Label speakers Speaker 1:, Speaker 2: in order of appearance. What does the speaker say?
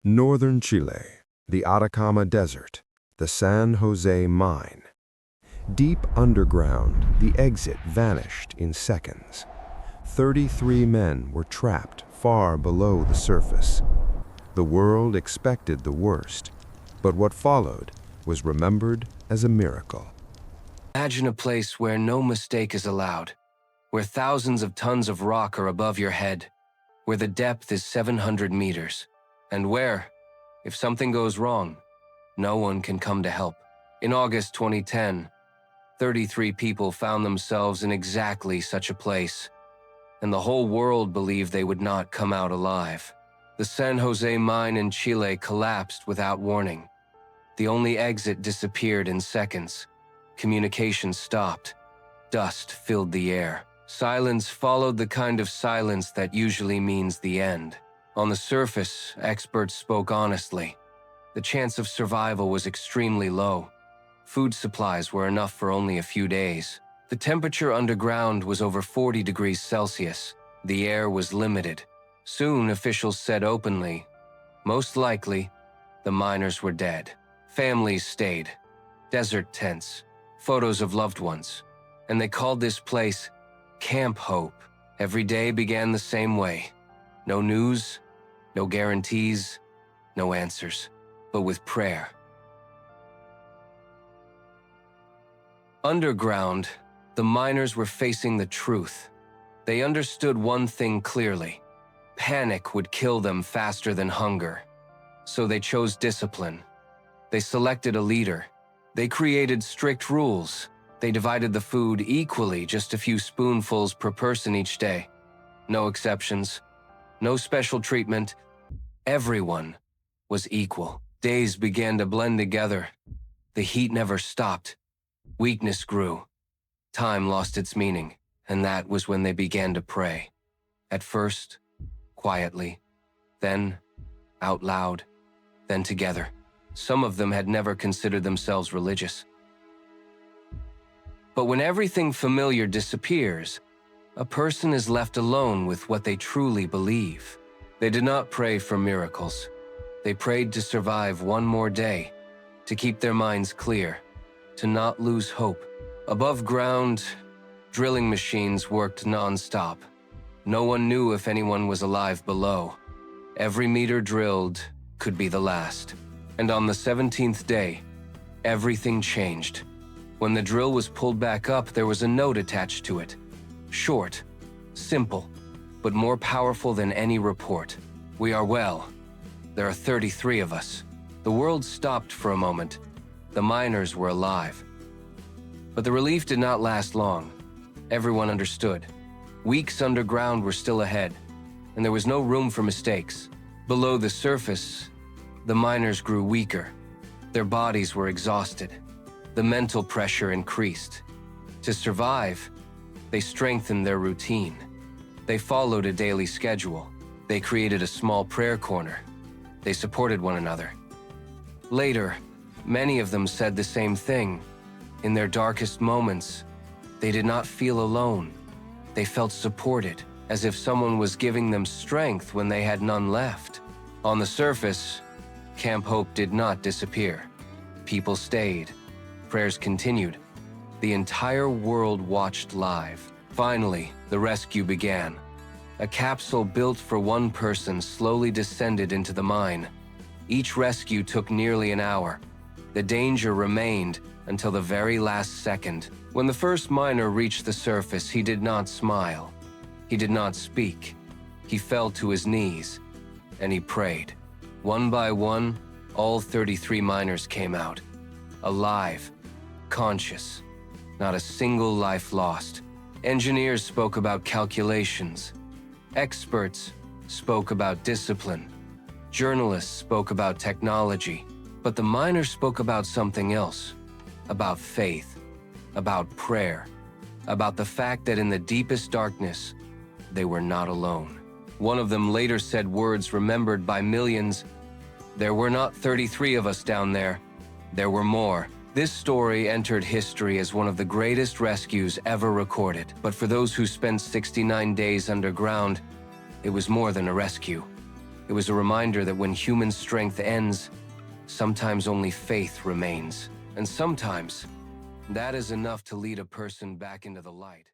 Speaker 1: Northern Chile, the Atacama Desert, the San Jose Mine. Deep underground, the exit vanished in seconds. 33 men were trapped far below the surface. The world expected the worst, but what followed was remembered as a miracle.
Speaker 2: Imagine a place where no mistake is allowed, where thousands of tons of rock are above your head, where the depth is 700 meters, and where, if something goes wrong, no one can come to help. In August 2010, 33 people found themselves in exactly such a place, and the whole world believed they would not come out alive. The San Jose mine in Chile collapsed without warning. The only exit disappeared in seconds. Communication stopped. Dust filled the air. Silence followed the kind of silence that usually means the end. On the surface, experts spoke honestly. The chance of survival was extremely low. Food supplies were enough for only a few days. The temperature underground was over 40 degrees Celsius. The air was limited. Soon, officials said openly, most likely, the miners were dead. Families stayed. Desert tents. Photos of loved ones. And they called this place Camp Hope. Every day began the same way. No news, no guarantees, no answers, but with prayer. Underground, the miners were facing the truth. They understood one thing clearly. Panic would kill them faster than hunger. So they chose discipline. They selected a leader. They created strict rules. They divided the food equally, just a few spoonfuls per person each day. No exceptions. No special treatment. Everyone was equal. Days began to blend together. The heat never stopped. Weakness grew. Time lost its meaning, and that was when they began to pray. At first, quietly, then out loud, then together. Some of them had never considered themselves religious. But when everything familiar disappears, a person is left alone with what they truly believe. They did not pray for miracles. They prayed to survive one more day, to keep their minds clear, to not lose hope. Above ground, drilling machines worked non-stop. No one knew if anyone was alive below. Every meter drilled could be the last. And on the 17th day, everything changed. When the drill was pulled back up, there was a note attached to it. Short, simple, but more powerful than any report. We are well. There are 33 of us. The world stopped for a moment. The miners were alive. But the relief did not last long. Everyone understood. Weeks underground were still ahead, and there was no room for mistakes. Below the surface, the miners grew weaker. Their bodies were exhausted. The mental pressure increased. To survive, they strengthened their routine. They followed a daily schedule. They created a small prayer corner. They supported one another. Later, many of them said the same thing. In their darkest moments, they did not feel alone. They felt supported, as if someone was giving them strength when they had none left. On the surface, Camp Hope did not disappear. People stayed. Prayers continued. The entire world watched live. Finally, the rescue began. A capsule built for one person slowly descended into the mine. Each rescue took nearly an hour. The danger remained until the very last second. When the first miner reached the surface, he did not smile. He did not speak. He fell to his knees, and he prayed. One by one, all 33 miners came out. Alive, conscious, not a single life lost. Engineers spoke about calculations. Experts spoke about discipline. Journalists spoke about technology. But the miners spoke about something else. About faith. About prayer. About the fact that in the deepest darkness, they were not alone. One of them later said words remembered by millions. There were not 33 of us down there. There were more. This story entered history as one of the greatest rescues ever recorded. But for those who spent 69 days underground, it was more than a rescue. It was a reminder that when human strength ends, sometimes only faith remains. And sometimes, that is enough to lead a person back into the light.